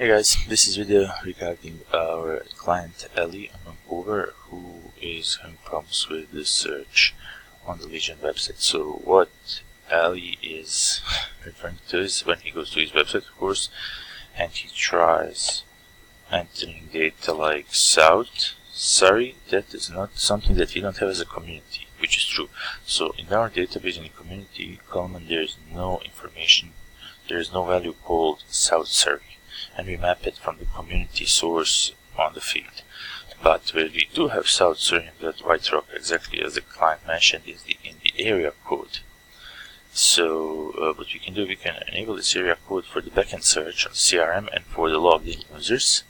Hey guys, this is video regarding our client Ellie in Vancouver who is having problems with the search on the Legion website. So what Ellie is referring to is when he goes to his website, of course, and he tries entering data like South. Sorry, that is not something that we don't have as a community, which is true. So in our database in the community column there is no information, there is no value called South Surrey, and we map it from the community source on the field. But where we do have South Surrey and that White Rock, exactly as the client mentioned, is in the area code. So what we can do, we can enable this area code for the backend search on CRM and for the logged in users.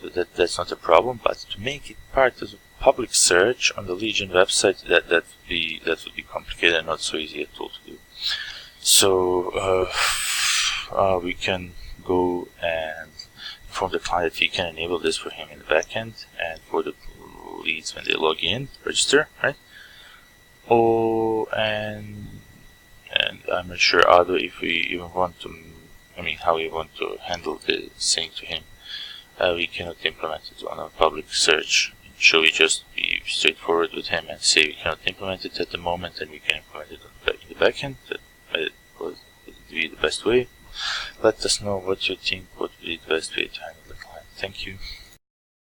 So that's not a problem, but to make it part of the public search on the Legion website, that would be complicated and not so easy at all to do. So we can go and inform the client that we can enable this for him in the backend and for the leads when they log in, register, right? And I'm not sure either if we even want to, how we want to handle the saying to him we cannot implement it on a public search. Shall we just be straightforward with him and say we cannot implement it at the moment and we can implement it in the backend? That would be the best way. Let us know what you think would be the best way to handle the client. Thank you.